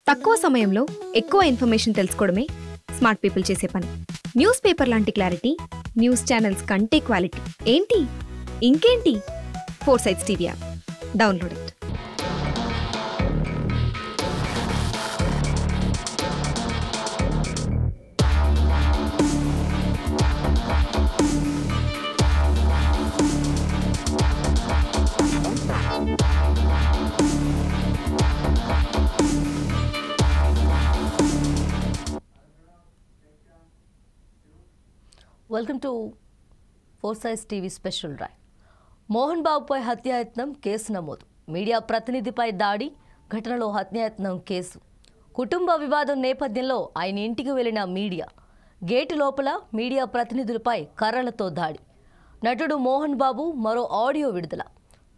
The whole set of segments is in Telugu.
తక్కువ సమయంలో ఎక్కువ ఇన్ఫర్మేషన్ తెలుసుకోవడమే స్మార్ట్ పీపుల్ చేసే పని. న్యూస్ పేపర్ లాంటి క్లారిటీ న్యూస్ ఛానల్స్ కంటే క్వాలిటీ. ఏంటి ఇంకేంటి? 4 Sides TV app download it. Welcome to 4 Sides TV special drive. Mohan బాబుపై హత్యాయత్నం కేసు నమోదు. మీడియా ప్రతినిధిపై దాడి ఘటనలో హత్యాయత్నం కేసు. కుటుంబ వివాదం నేపథ్యంలో ఆయన ఇంటికి వెళ్లిన మీడియా. గేటు లోపల మీడియా ప్రతినిధులపై కర్రలతో దాడి. నటుడు మోహన్ బాబు మరో ఆడియో విడుదల.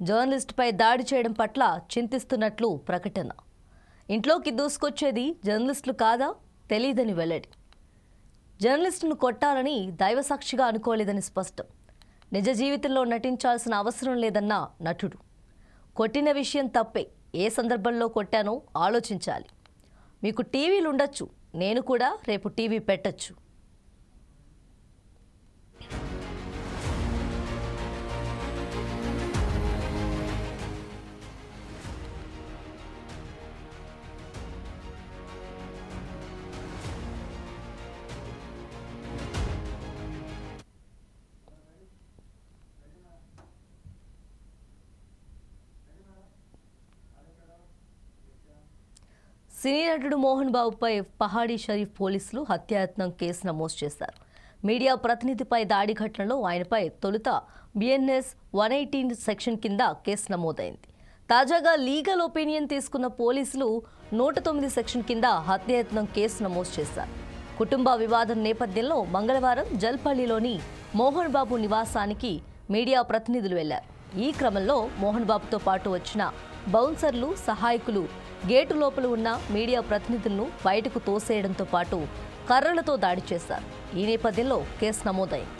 జర్నలిస్టుపై దాడి చేయడం పట్ల చింతిస్తున్నట్లు ప్రకటన. ఇంట్లోకి దూసుకొచ్చేది జర్నలిస్టులు కాదా తెలీదని వెల్లడి. జర్నలిస్టును కొట్టాలని దైవసాక్షిగా అనుకోలేదని స్పష్టం. నిజ జీవితంలో నటించాల్సిన అవసరం లేదన్న నటుడు. కొట్టిన విషయం తప్పే, ఏ సందర్భంలో కొట్టానో ఆలోచించాలి. మీకు టీవీలు ఉండొచ్చు, నేను కూడా రేపు టీవీ పెట్టచ్చు. సినీ నటుడు మోహన్ బాబుపై పహాడీ షరీఫ్ పోలీసులు హత్యాయత్నం కేసు నమోదు చేశారు. మీడియా ప్రతినిధిపై దాడి ఘటనలో ఆయనపై తొలుత BNS 118 సెక్షన్ కింద కేసు నమోదైంది. తాజాగా లీగల్ ఒపీనియన్ తీసుకున్న పోలీసులు 109 సెక్షన్ కింద హత్యాయత్నం కేసు నమోదు చేశారు. కుటుంబ వివాదం నేపథ్యంలో మంగళవారం జల్పల్లిలోని మోహన్ బాబు నివాసానికి మీడియా ప్రతినిధులు వెళ్లారు. ఈ క్రమంలో మోహన్ బాబుతో పాటు వచ్చిన బౌన్సర్లు, సహాయకులు గేటు లోపల ఉన్న మీడియా ప్రతినిధులను బయటకు తోసేయడంతో పాటు కర్రలతో దాడి చేశారు. ఈ నేపథ్యంలో కేసు నమోదైంది.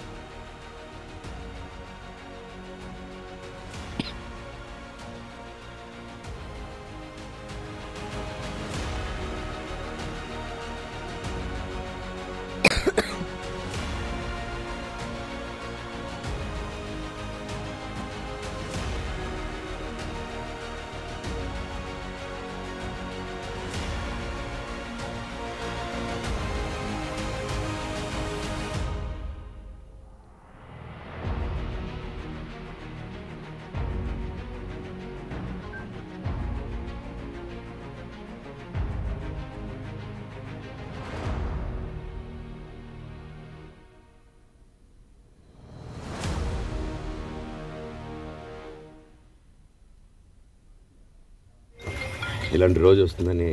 ఇలాంటి రోజు వస్తుందని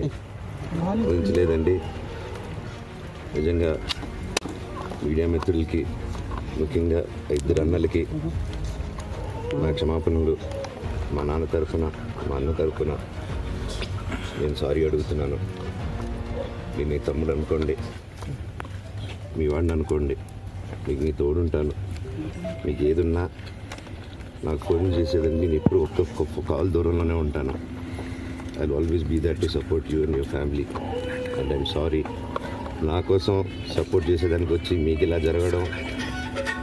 ఊహించలేదండి. నిజంగా మీడియా మిత్రులకి, ముఖ్యంగా 2 అన్నలకి నా క్షమాపణలు. మా నాన్న తరఫున, మా అన్న తరఫున నేను సారీ అడుగుతున్నాను. నేను నీ తమ్ముడు అనుకోండి, మీ వాడిని అనుకోండి, మీకు నీ తోడుంటాను. మీకు ఏదున్నా నాకు ఫోన్ చేసేదండి. నేను ఎప్పుడు ఒక్క కాల్ దూరంలోనే ఉంటాను. I'll always be there to support you and your family. And I'm sorry. నా కోసం సపోర్ట్ చేసేదానికి వచ్చి మీకు ఇలా జరగడం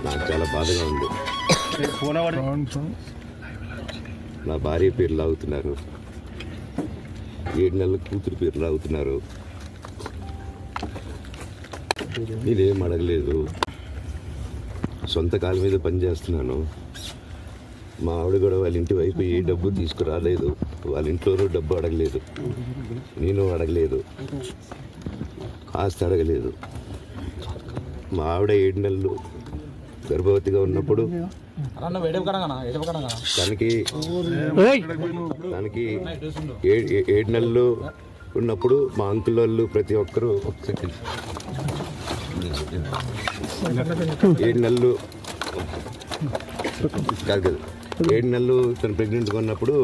నాకు చాలా బాధగా ఉంది. నా భార్య పేరు లాగుతున్నారు, 7 నెలల కూతురు పేరు లాగుతున్నారు. నేనేం అడగలేదు, సొంత కాళ్ళ మీద పనిచేస్తున్నాను. మా ఆవిడ కూడా వాళ్ళ ఇంటి వైపు ఏ డబ్బు తీసుకురాలేదు, వాళ్ళ ఇంట్లోనూ డబ్బు అడగలేదు, నేను అడగలేదు, ఆస్తి అడగలేదు. మా ఆవిడ 7 నెలలు గర్భవతిగా ఉన్నప్పుడు తనకి 7 నెలలు ఉన్నప్పుడు మా అంకుల్ వాళ్ళు ప్రతి ఒక్కరూ 7 నెలలు కాదు కదా 7 నెలలు తను ప్రెగ్నెంట్గా ఉన్నప్పుడు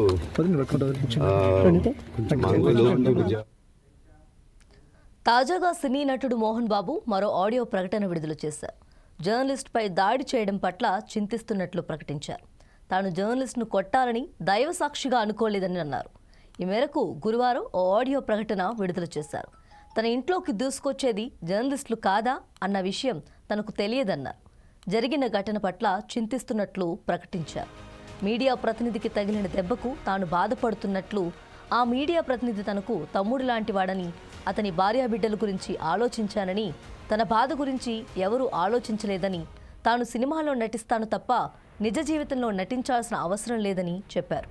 తాజాగా సినీ నటుడు మోహన్ బాబు మరో ఆడియో ప్రకటన విడుదల చేశారు. జర్నలిస్టుపై దాడి చేయడం పట్ల చింతిస్తున్నట్లు ప్రకటించారు. తాను జర్నలిస్టును కొట్టాలని దైవసాక్షిగా అనుకోలేదని అన్నారు. ఈ మేరకు గురువారం ఓ ఆడియో ప్రకటన విడుదల చేశారు. తన ఇంట్లోకి దూసుకొచ్చేది జర్నలిస్టులు కాదా అన్న విషయం తనకు తెలియదన్నారు. జరిగిన ఘటన పట్ల చింతిస్తున్నట్లు ప్రకటించారు. మీడియా ప్రతినిధికి తగిలిన దెబ్బకు తాను బాధపడుతున్నట్లు, ఆ మీడియా ప్రతినిధి తనకు తమ్ముడు లాంటి వాడని, అతని భార్యాబిడ్డల గురించి ఆలోచించానని, తన బాధ గురించి ఎవరూ ఆలోచించలేదని, తాను సినిమాలో నటిస్తాను తప్ప నిజ జీవితంలో నటించాల్సిన అవసరం లేదని చెప్పారు.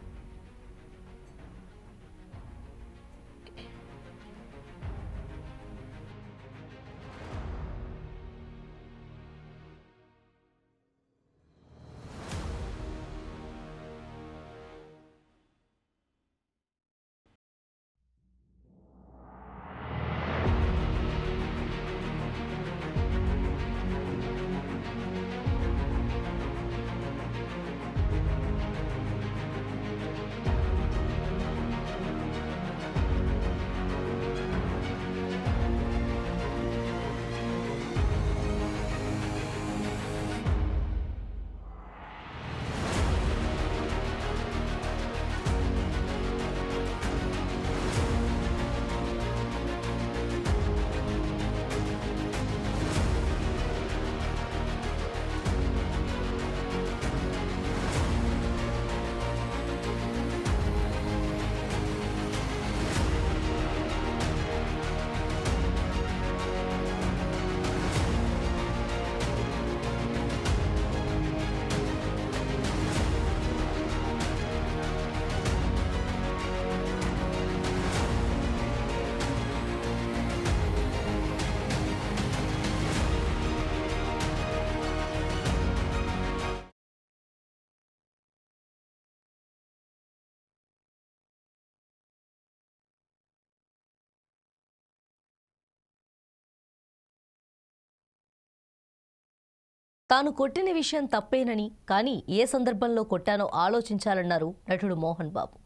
తాను కొట్టిన విషయం తప్పేనని, కానీ ఏ సందర్భంలో కొట్టానో ఆలోచించాలన్నారు నటుడు మోహన్ బాబు.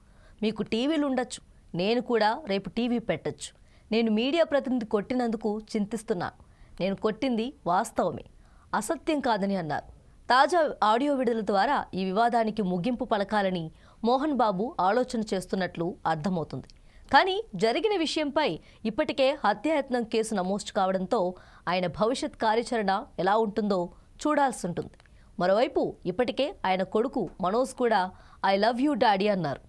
మీకు టీవీలు ఉండొచ్చు, నేను కూడా రేపు టీవీ పెట్టొచ్చు. నేను మీడియా ప్రతినిధి కొట్టినందుకు చింతిస్తున్నాను. నేను కొట్టింది వాస్తవమే, అసత్యం కాదని అన్నారు. తాజా ఆడియో విడుదల ద్వారా ఈ వివాదానికి ముగింపు పలకాలని మోహన్ బాబు ఆలోచన చేస్తున్నట్లు అర్థమవుతుంది. కానీ జరిగిన విషయంపై ఇప్పటికే హత్యాయత్నం కేసు నమోదు కావడంతో ఆయన భవిష్యత్ కార్యాచరణ ఎలా ఉంటుందో చూడాల్సి ఉంటుంది. మరోవైపు ఇప్పటికే ఆయన కొడుకు మనోజ్ కూడా ఐ లవ్ యూ డాడీ అన్నారు.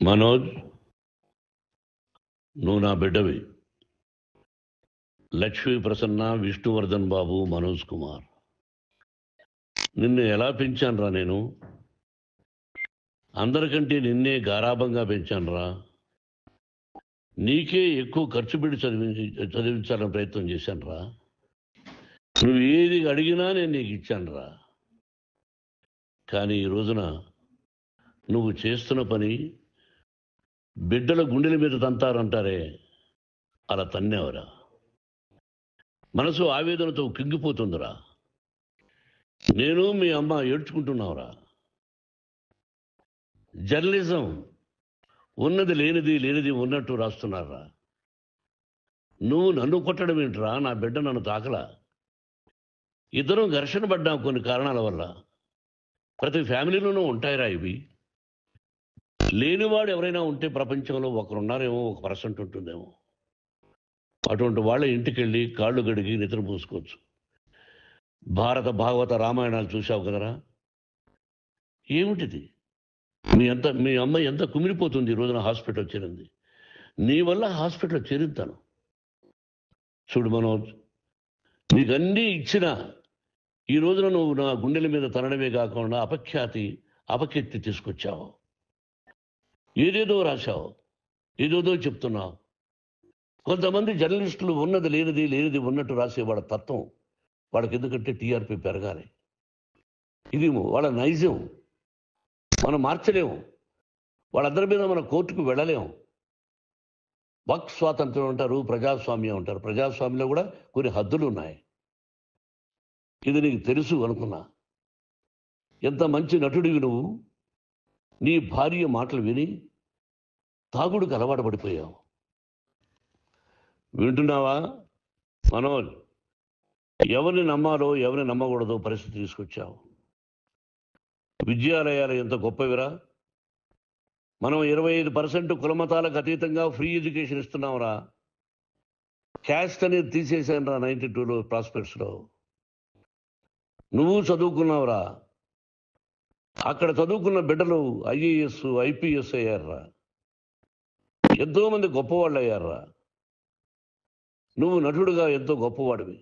మనోజ్, నువ్వు నా బిడ్డవి. లక్ష్మీ ప్రసన్న, విష్ణువర్ధన్ బాబు, మనోజ్ కుమార్, నిన్ను ఎలా పెంచానురా నేను? అందరికంటే నిన్నే గారాభంగా పెంచానురా. నీకే ఎక్కువ ఖర్చు పెట్టి చదివించాలని ప్రయత్నం చేశానురా. నువ్వు ఏది అడిగినా నేను నీకు ఇచ్చానురా. కానీ ఈ రోజున నువ్వు చేస్తున్న పని బిడ్డల గుండెల మీద తంతారంటారే, అలా తన్నేవరా. మనసు ఆవేదనతో కింగిపోతుందిరా. నేను మీ అమ్మ ఏడ్చుకుంటున్నావురా. జర్నలిజం ఉన్నది లేనిది, లేనిది ఉన్నట్టు రాస్తున్నారా. నువ్వు నన్ను కొట్టడం ఏంట్రా? నా బిడ్డ నన్ను తాకలా. ఇద్దరం ఘర్షణ పడ్డాం కొన్ని కారణాల వల్ల. ప్రతి ఫ్యామిలీలోనూ ఉంటాయిరా ఇవి. లేనివాడు ఎవరైనా ఉంటే ప్రపంచంలో ఒకరున్నారేమో, 1% ఉంటుందేమో. అటువంటి వాళ్ళ ఇంటికి వెళ్ళి కాళ్ళు గడిగి నిద్ర పూసుకోవచ్చు. భారత భాగవత రామాయణాలు చూసావు కదరా. ఏమిటిది? మీ అమ్మ ఎంత కుమిలిపోతుంది ఈ రోజున హాస్పిటల్ చేరింది. నీ వల్ల హాస్పిటల్ చేరుతాను. చూడు మనోజ్, నీకన్నీ ఇచ్చిన ఈ రోజున నువ్వు నా గుండెల మీద తనడమే కాకుండా అపకీర్తి తీసుకొచ్చావు. ఏదేదో రాశావు, ఏదేదో చెప్తున్నావు. కొంతమంది జర్నలిస్టులు ఉన్నది లేనిది, లేనిది ఉన్నట్టు రాసేవాళ్ళ తత్వం వాళ్ళకి ఎందుకంటే టీఆర్పీ పెరగాలి. ఇది వాళ్ళ నైజం. మనం మార్చలేము. వాళ్ళందరి మీద మన కోర్టుకు వెళ్ళలేము. వాక్ స్వాతంత్రం అంటారు, ప్రజాస్వామ్యం అంటారు. ప్రజాస్వామ్యంలో కూడా కొన్ని హద్దులు ఉన్నాయి. ఇది నీకు తెలుసు అనుకున్నా. ఎంత మంచి నటుడివి నువ్వు. నీ భార్య మాటలు విని తాగుడుకు అలవాటు పడిపోయావు. వింటున్నావా మనోజ్? ఎవరిని నమ్మాలో ఎవరిని నమ్మకూడదో పరిస్థితి తీసుకొచ్చావు. విద్యాలయాలు ఎంత గొప్పవిరా. మనం 25% కులమతాలకు అతీతంగా ఫ్రీ ఎడ్యుకేషన్ ఇస్తున్నాంరా. క్యాస్ట్ అనేది తీసేసానురా 92లో ప్రాస్పెక్ట్స్లో. నువ్వు చదువుకున్నావురా. అక్కడ చదువుకున్న బిడ్డలు IAS IPS అయ్యారా. ఎంతోమంది గొప్పవాళ్ళు అయ్యారా. నువ్వు నటుడుగా ఎంతో గొప్పవాడివి.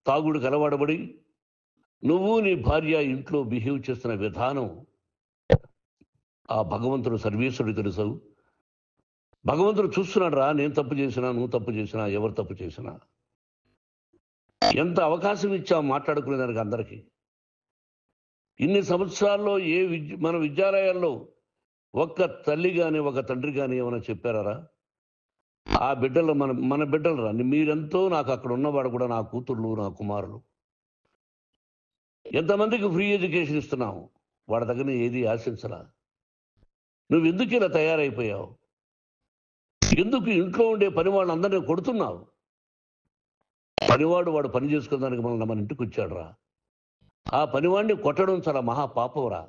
తాగుడు కలవాడబడి నువ్వు నీ భార్య ఇంట్లో బిహేవ్ చేస్తున్న విధానం ఆ భగవంతుడు సర్వేశ్వరుడు తెలుసు. భగవంతుడు చూస్తున్నాడు రా. నేను తప్పు చేసినా, నువ్వు తప్పు చేసినా, ఎవరు తప్పు చేసినా. ఎంత అవకాశం ఇచ్చావు మాట్లాడుకునేదానికి అందరికీ. ఇన్ని సంవత్సరాల్లో మన విద్యాలయాల్లో ఒక్క తల్లి కానీ ఒక తండ్రి కానీ ఏమైనా చెప్పారా? ఆ బిడ్డలు మన బిడ్డలు రా. మీరెంతో నాకు అక్కడ ఉన్నవాడు కూడా నా కూతుర్లు, నా కుమారులు. ఎంతమందికి ఫ్రీ ఎడ్యుకేషన్ ఇస్తున్నావు. వాడి దగ్గర ఏది ఆశించరా. నువ్వు ఎందుకు ఇలా తయారైపోయావు? ఎందుకు ఇంట్లో ఉండే పని వాళ్ళందరినీ కొడుతున్నావు? పనివాడు వాడు పని చేసుకోవడానికి మన ఇంటికి వచ్చాడు రా. ఆ పనివాడిని కొట్టడం చాలా మహాపాపంరా.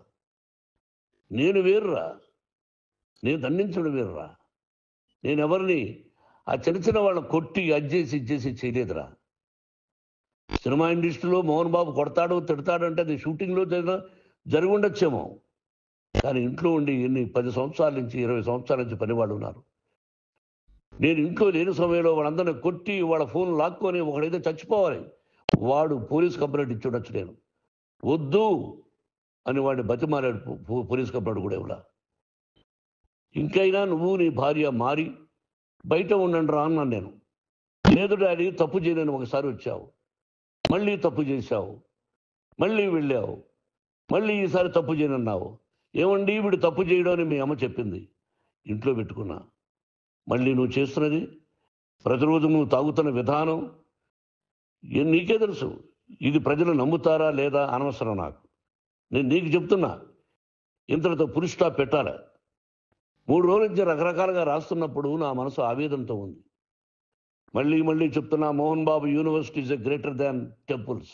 నేను వేరురా. నేను దండించడం వేరురా. నేను ఎవరిని ఆ చిన్న వాళ్ళని కొట్టి ఇచ్చేసి చేయలేదురా. సినిమా ఇండస్ట్రీలో మోహన్ బాబు కొడతాడు తిడతాడు అంటే అది షూటింగ్లో జరిగి ఉండొచ్చేమో. కానీ ఇంట్లో ఉండి 10 సంవత్సరాల నుంచి 20 సంవత్సరాల నుంచి పనివాళ్ళు ఉన్నారు. నేను ఇంట్లో లేని సమయంలో వాళ్ళందరినీ కొట్టి వాళ్ళ ఫోన్ లాక్కొని ఒకడైతే చచ్చిపోవాలి. వాడు పోలీస్ కంప్లైంట్ ఇచ్చి ఉండొచ్చు. నేను వద్దు అని వాడిని బతిమాలాడు. పోలీస్ కంప్లైంట్ కూడా ఇవ్వడా. ఇంకైనా నువ్వు నీ భార్య మారి బయట ఉండండి రా అన్నాను నేను. లేదు డాడీ తప్పు చేయలేని ఒకసారి వచ్చావు, మళ్ళీ తప్పు చేశావు, మళ్ళీ వెళ్ళావు, మళ్ళీ ఈసారి తప్పు చేయనన్నావు. ఏమండి వీడు తప్పు చేయడం అని మీ అమ్మ చెప్పింది. ఇంట్లో పెట్టుకున్నా. మళ్ళీ నువ్వు చేస్తున్నది ప్రతిరోజు నువ్వు తాగుతున్న విధానం నీకే తెలుసు. ఇది ప్రజలు నమ్ముతారా లేదా అనవసరం నాకు. నేను నీకు చెప్తున్నా, ఇంతటితో ఫుల్ స్టాప్ పెట్టాలి. 3 రోజుల నుంచి రకరకాలుగా రాస్తున్నప్పుడు నా మనసు ఆవేదనతో ఉంది. మళ్ళీ చెప్తున్నా, Mohan Babu university is greater than temples.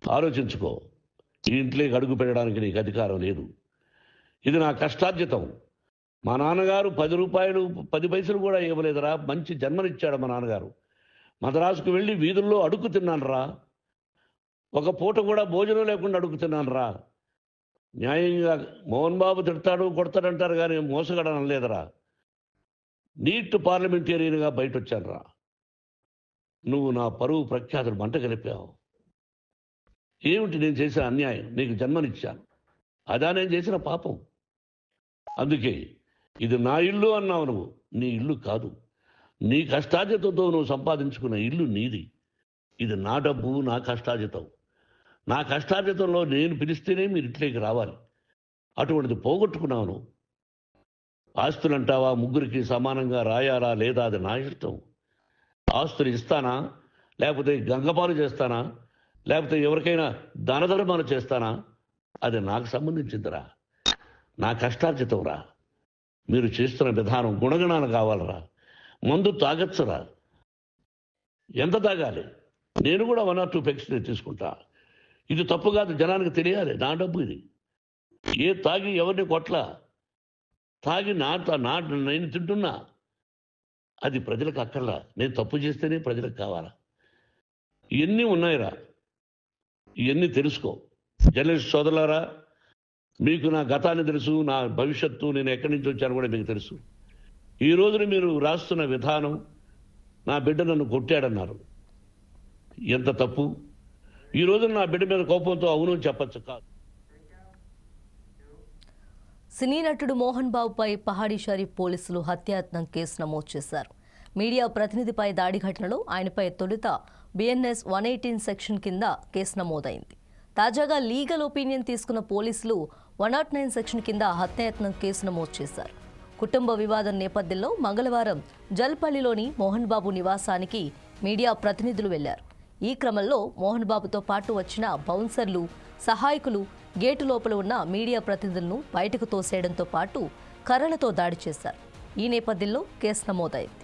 ఆలోచించుకో. ఈ ఇంట్లోకి అడుగు పెట్టడానికి నీకు అధికారం లేదు. ఇది నా కష్టార్జితం. మా నాన్నగారు 10 రూపాయలు 10 పైసలు కూడా ఇవ్వలేదురా. మంచి జన్మనిచ్చాడు మా నాన్నగారు. మద్రాసుకు వెళ్ళి వీధుల్లో అడుగు తిన్నాను రా. ఒక పూట కూడా భోజనం లేకుండా అడుగు తిన్నాను రా. న్యాయంగా మోహన్ బాబు తిడతాడు కొడతాడంటారు కానీ మోసగడనం లేదురా. నీట్ పార్లమెంటేరియన్గా బయట వచ్చాను రా. నువ్వు నా పరువు ప్రఖ్యాతులు మంట కలిపావు. ఏమిటి నేను చేసిన అన్యాయం? నీకు జన్మనిచ్చాను, అదా నేను చేసిన పాపం. అందుకే ఇది నా ఇల్లు అన్నావు. నువ్వు నీ ఇల్లు కాదు. నీ కష్టార్జితంతో నువ్వు సంపాదించుకున్న ఇల్లు నీది. ఇది నా డబ్బు, నా కష్టార్జితం. నా కష్టార్జితంలో నేను పిలిస్తేనే మీరు ఇంట్లోకి రావాలి. అటువంటిది పోగొట్టుకున్నావు నువ్వు. ఆస్తులు అంటావా? 3కి సమానంగా రాయాలా లేదా అది నా ఇష్టం. ఆస్తులు ఇస్తానా, లేకపోతే గంగపాలు చేస్తానా, లేకపోతే ఎవరికైనా దానధర్మాలు చేస్తానా, అది నాకు సంబంధించిందిరా. నా కష్టార్జితం రా. మీరు చేస్తున్న విధానం గుణగణాలు కావాలరా. మందు తాగచ్చురా. ఎంత తాగాలి? నేను కూడా 1 or 2 పెగ్స్ తీసుకుంటా. ఇది తప్పు కాదు, జనానికి తెలియాలి. నా డబ్బు ఇది. తాగి ఎవరిని కొట్లా. తాగి నేను తింటున్నా. అది ప్రజలకు అక్కర్లా. నేను తప్పు చేస్తేనే ప్రజలకు కావాలా. ఇవన్నీ ఉన్నాయిరా. ఇవన్నీ తెలుసుకో. జర్నలిస్ట్ సోదరులారా, మీకు నా గతాన్ని తెలుసు, నా భవిష్యత్తు, నేను ఎక్కడి నుంచి వచ్చాను కూడా మీకు తెలుసు. ఈ రోజున మీరు రాస్తున్న విధానం, నా బిడ్డ నన్ను కొట్టాడన్నారు. ఎంత తప్పు. ఈ రోజున నా బిడ్డ మీద కోపంతో అవును చెప్పచ్చు కాదు. సినీ నటుడు మోహన్ బాబుపై పహాడీ షరీఫ్ పోలీసులు హత్యాయత్నం కేసు నమోదు చేశారు. మీడియా ప్రతినిధిపై దాడి ఘటనలో ఆయనపై తొలుత BNS 118 సెక్షన్ కింద కేసు నమోదైంది. తాజాగా లీగల్ ఒపీనియన్ తీసుకున్న పోలీసులు 109 సెక్షన్ కింద హత్యాయత్నం కేసు నమోదు చేశారు. కుటుంబ వివాదం నేపథ్యంలో మంగళవారం జల్పల్లిలోని మోహన్ బాబు నివాసానికి మీడియా ప్రతినిధులు వెళ్లారు. ఈ క్రమంలో మోహన్ బాబుతో పాటు వచ్చిన బౌన్సర్లు, సహాయకులు గేటు లోపల ఉన్న మీడియా ప్రతినిధులను బయటకు తోసేయడంతో పాటు కర్రలతో దాడి చేశారు. ఈ నేపథ్యంలో కేసు నమోదైంది.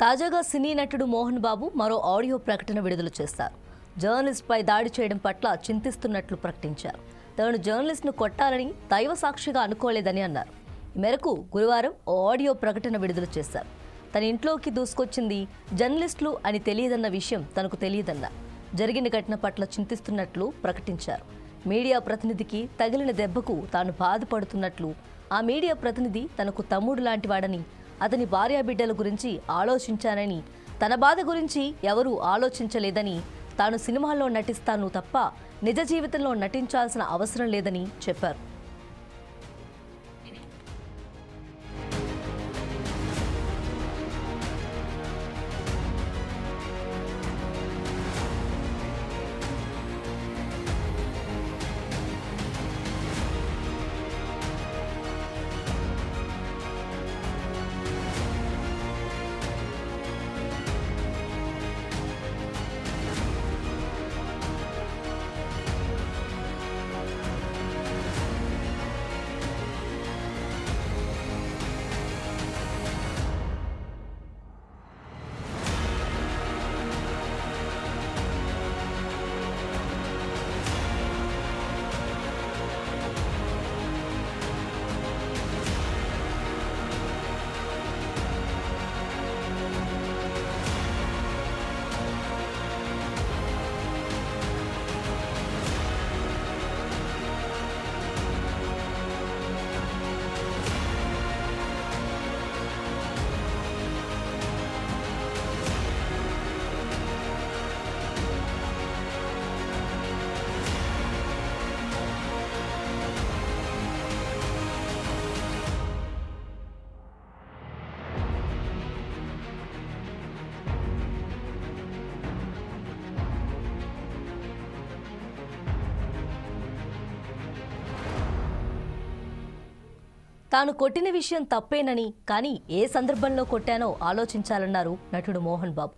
తాజాగా సినీ నటుడు మోహన్ బాబు మరో ఆడియో ప్రకటన విడుదల చేశారు. జర్నలిస్ట్పై దాడి చేయడం పట్ల చింతిస్తున్నట్లు ప్రకటించారు. తాను జర్నలిస్ట్ను కొట్టాలని దైవ సాక్షిగా అనుకోలేదని అన్నారు. ఈ మేరకు గురువారం ఓ ఆడియో ప్రకటన విడుదల చేశారు. తన ఇంట్లోకి దూసుకొచ్చింది జర్నలిస్టులు అని తెలియదన్న విషయం తనకు తెలియదన్నారు. జరిగిన ఘటన పట్ల చింతిస్తున్నట్లు ప్రకటించారు. మీడియా ప్రతినిధికి తగిలిన దెబ్బకు తాను బాధపడుతున్నట్లు, ఆ మీడియా ప్రతినిధి తనకు తమ్ముడు లాంటివాడని, అతని భార్యాబిడ్డల గురించి ఆలోచించానని, తన బాధ గురించి ఎవరూ ఆలోచించలేదని, తాను సినిమాల్లో నటిస్తాను తప్ప నిజ జీవితంలో నటించాల్సిన అవసరం లేదని చెప్పారు. తాను కొట్టిన విషయం తప్పేనని, కానీ ఏ సందర్భంలో కొట్టానో ఆలోచించాలన్నారు నటుడు మోహన్ బాబు.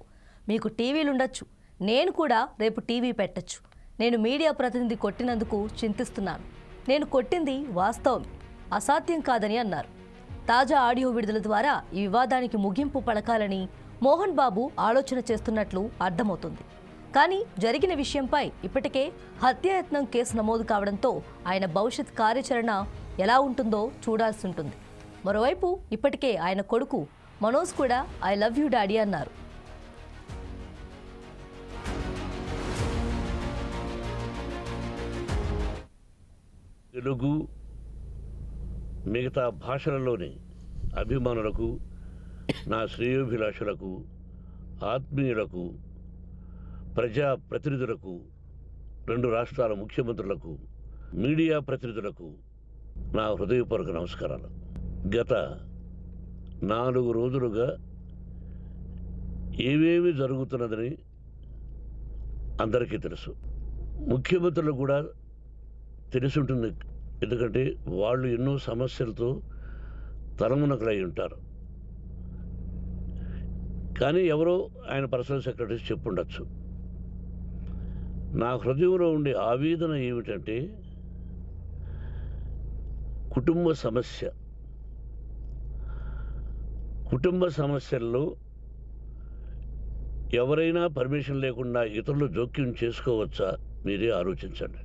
మీకు టీవీలుండొచ్చు, నేను కూడా రేపు టీవీ పెట్టొచ్చు. నేను మీడియా ప్రతినిధి కొట్టినందుకు చింతిస్తున్నాను. నేను కొట్టింది వాస్తవం, అసాధ్యం కాదని అన్నారు. తాజా ఆడియో విడుదల ద్వారా ఈ వివాదానికి ముగింపు పలకాలని మోహన్ బాబు ఆలోచన చేస్తున్నట్లు అర్థమవుతుంది. కానీ జరిగిన విషయంపై ఇప్పటికే హత్యాయత్నం కేసు నమోదు కావడంతో ఆయన భవిష్యత్ కార్యాచరణ ఎలా ఉంటుందో చూడాల్సి ఉంటుంది. మరోవైపు ఇప్పటికే ఆయన కొడుకు మనోజ్ కూడా ఐ లవ్ యూ డాడీ అన్నారు. తెలుగు మిగతా భాషలలోని అభిమానులకు, నా శ్రేయోభిలాషులకు, ఆత్మీయులకు, ప్రజా ప్రతినిధులకు, 2 రాష్ట్రాల ముఖ్యమంత్రులకు, మీడియా ప్రతినిధులకు నా హృదయపూర్వక నమస్కారాలు. గత 4 రోజులుగా ఏమేమి జరుగుతున్నదని అందరికీ తెలుసు. ముఖ్యమంత్రులు కూడా తెలుసుంటుంది. ఎందుకంటే వాళ్ళు ఎన్నో సమస్యలతో తలమునకలై ఉంటారు. కానీ ఎవరో ఆయన పర్సనల్ సెక్రటరీస్ చెప్పుండొచ్చు. నా హృదయంలో ఉండే ఆవేదన ఏమిటంటే కుటుంబ సమస్య. కుటుంబ సమస్యల్లో ఎవరైనా పర్మిషన్ లేకుండా ఇతరులు జోక్యం చేసుకోవచ్చా? మీరే ఆలోచించండి.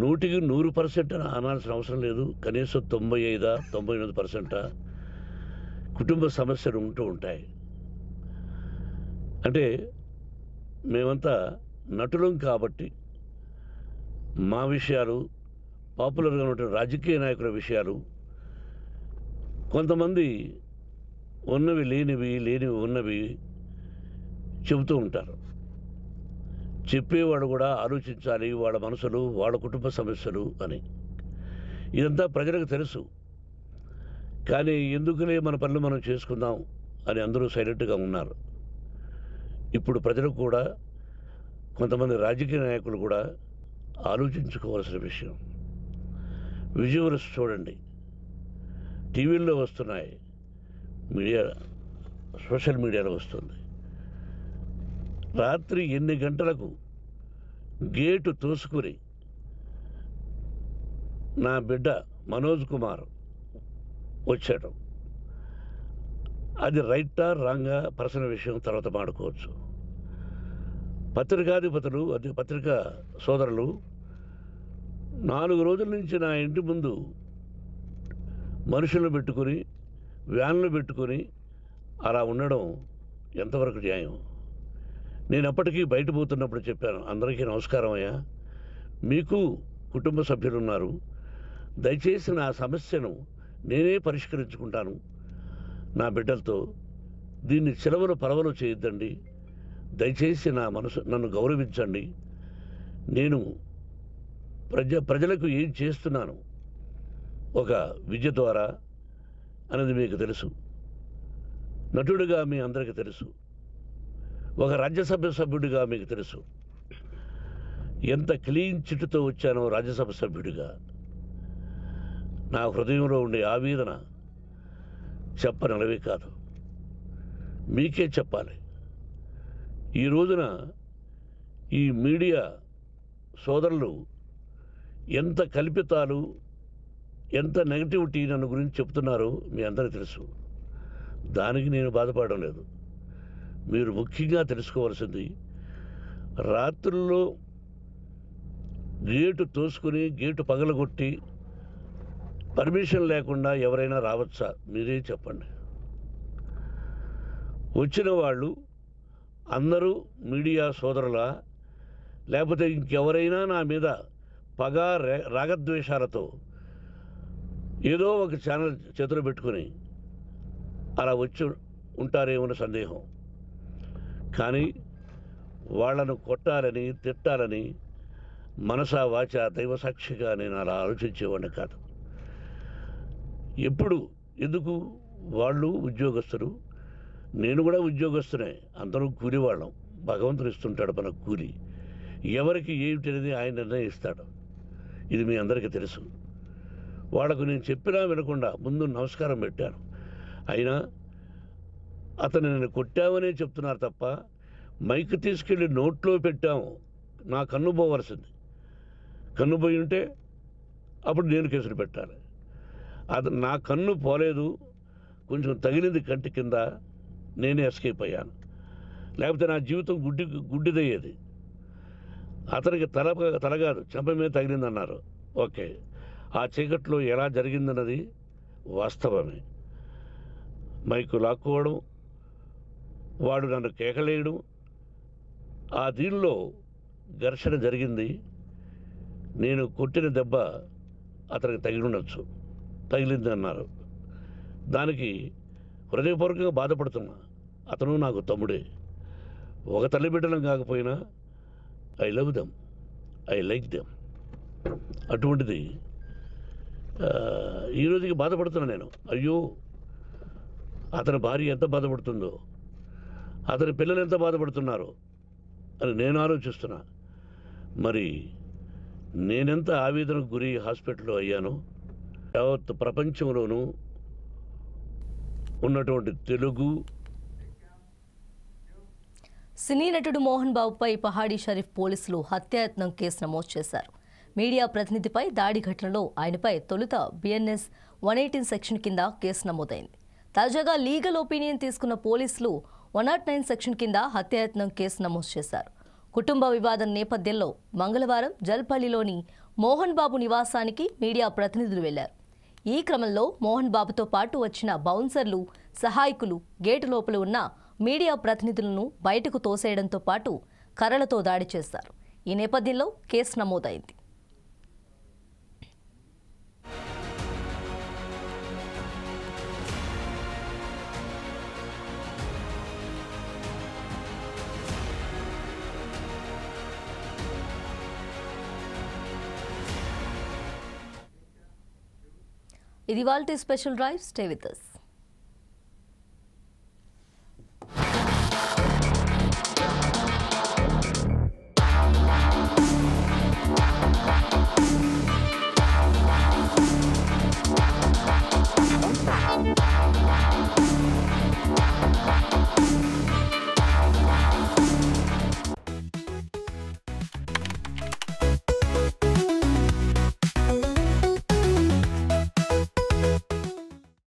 100కి 100% అనాల్సిన అవసరం లేదు. కనీసం 95-99% కుటుంబ సమస్యలు ఉంటూ ఉంటాయి. అంటే మేమంతా నటులం కాబట్టి మా విషయాలు, పాపులర్గా ఉన్న రాజకీయ నాయకుల విషయాలు, కొంతమంది ఉన్నవి లేనివి, లేనివి ఉన్నవి చెబుతూ ఉంటారు. చెప్పేవాడు కూడా ఆలోచించాలి, వాళ్ళ మనసులు, వాళ్ళ కుటుంబ సమస్యలు అని. ఇదంతా ప్రజలకు తెలుసు. కానీ ఎందుకులే మన పనులు మనం చేసుకుందాం అని అందరూ సైలెంట్గా ఉన్నారు. ఇప్పుడు ప్రజలు కూడా, కొంతమంది రాజకీయ నాయకులు కూడా ఆలోచించుకోవాల్సిన విషయం. విజువల్స్ చూడండి, టీవీల్లో వస్తున్నాయి, మీడియా, సోషల్ మీడియాలో వస్తుంది. రాత్రి 8 గంటలకు గేటు తోసుకుని నా బిడ్డ మనోజ్ కుమార్ వచ్చాడు. అది రైటా రాంగా పర్సనల్ విషయం తర్వాత మాడుకోవచ్చు. పత్రికాధిపతులు అది పత్రికా సోదరులు 4 రోజుల నుంచి నా ఇంటి ముందు మనుషులను పెట్టుకుని వ్యాన్లు పెట్టుకుని అలా ఉండడం ఎంతవరకు న్యాయం? నేను అప్పటికీ బయట పోతున్నప్పుడు చెప్పాను, అందరికీ నమస్కారం అయ్యా, మీకు కుటుంబ సభ్యులు ఉన్నారు, దయచేసి నా సమస్యను నేనే పరిష్కరించుకుంటాను నా బిడ్డలతో, దీన్ని చిలవలు పరవలు చేయొద్దండి, దయచేసి నన్ను గౌరవించండి, నేను ప్రజలకు ఏం చేస్తున్నాను ఒక విద్య ద్వారా అనేది మీకు తెలుసు, నటుడిగా మీ అందరికీ తెలుసు, ఒక రాజ్యసభ సభ్యుడిగా మీకు తెలుసు, ఎంత క్లీన్ చిట్టుతో వచ్చానో రాజ్యసభ సభ్యుడిగా. నా హృదయంలో ఉండే ఆవేదన చెప్పనలవే కాదు, మీకే చెప్పాలి. ఈ రోజున ఈ మీడియా సోదరులు ఎంత కల్పితాలు, ఎంత నెగటివిటీ నన్ను గురించి చెప్తున్నారో మీ అందరికీ తెలుసు. దానికి నేను బాధపడడం లేదు. మీరు ముఖ్యంగా తెలుసుకోవాల్సింది, రాత్రుల్లో గేటు తోసుకుని గేటు పగలగొట్టి పర్మిషన్ లేకుండా ఎవరైనా రావచ్చా? మీరే చెప్పండి. వచ్చిన వాళ్ళు అందరూ మీడియా సోదరులా, లేకపోతే ఇంకెవరైనా నా మీద పగ రాగద్వేషాలతో ఏదో ఒక ఛానల్ చేతులు పెట్టుకుని అలా వచ్చి ఉంటారేమో సందేహం. కానీ వాళ్లను కొట్టాలని తిట్టాలని మనసా వాచ దైవసాక్షిగా నేను అలా ఆలోచించేవాడిని కాదు. ఎందుకు వాళ్ళు ఉద్యోగస్తులు, నేను కూడా ఉద్యోగస్తునే, అందరూ కూలివాళ్ళం. భగవంతుడు ఇస్తుంటాడు మనకు కూలి, ఎవరికి ఏమిటనేది ఆయన నిర్ణయిస్తాడు. ఇది మీ అందరికీ తెలుసు. వాళ్లకు నేను చెప్పినా వినకుండా ముందు నమస్కారం పెట్టాను. అయినా అతను నేను కొట్టామనే చెప్తున్నారు తప్ప, మైక్ తీసుకెళ్ళి నోట్లో పెట్టాము, నా కన్ను పోవలసింది. కన్ను పోయి ఉంటే అప్పుడు నేను కేసులు పెట్టాలి. అది నా కన్ను పోలేదు, కొంచెం తగిలింది కంటి కింద, నేనే ఎస్కేప్ అయ్యాను. లేకపోతే నా జీవితం గుడ్డిదయ్యేది. అతనికి తల కాదు చెంప మీద తగిలిందన్నారు. ఓకే, ఆ చీకట్లో ఎలా జరిగిందన్నది వాస్తవమే. మైకు లాక్కోవడం, వాడు నన్ను కేకలేయడం, ఆ దీనిలో ఘర్షణ జరిగింది. నేను కొట్టిన దెబ్బ అతనికి తగిలింది అన్నారు. దానికి హృదయపూర్వకంగా బాధపడుతున్నా. అతను నాకు తమ్ముడే, ఒక తల్లి బిడ్డలం కాకపోయినా I love them, I like them. అటువంటిది ఈ రోజుకి బాధపడుతున్నా నేను. అయ్యో, అతని భార్య ఎంత బాధపడుతుందో, అతని పిల్లలు ఎంత బాధపడుతున్నారో అని నేను ఆలోచిస్తున్నా. మరి నేనెంత ఆవేదనకు గురి హాస్పిటల్లో అయ్యానో, యావత్ ప్రపంచంలోనూ ఉన్నటువంటి తెలుగు సినీ నటుడు మోహన్ బాబుపై పహాడీ షరీఫ్ పోలీసులు హత్యాయత్నం కేసు నమోదు చేశారు. మీడియా ప్రతినిధిపై దాడి ఘటనలో ఆయనపై తొలుత బిఎన్ఎస్ 118 సెక్షన్ కింద కేసు నమోదైంది. తాజాగా లీగల్ ఒపీనియన్ తీసుకున్న పోలీసులు 109 సెక్షన్ కింద హత్యాయత్నం కేసు నమోదు చేశారు. కుటుంబ వివాదం నేపథ్యంలో మంగళవారం జల్పల్లిలోని మోహన్ బాబు నివాసానికి మీడియా ప్రతినిధులు వెళ్లారు. ఈ క్రమంలో మోహన్ బాబుతో పాటు వచ్చిన బౌన్సర్లు, సహాయకులు గేటు లోపల ఉన్న మీడియా ప్రతినిధులను బయటకు తోసేయడంతో పాటు కర్రలతో దాడి చేశారు. ఈ నేపథ్యంలో కేసు నమోదైంది. ఇది వాల్టీ special drive. Stay with us.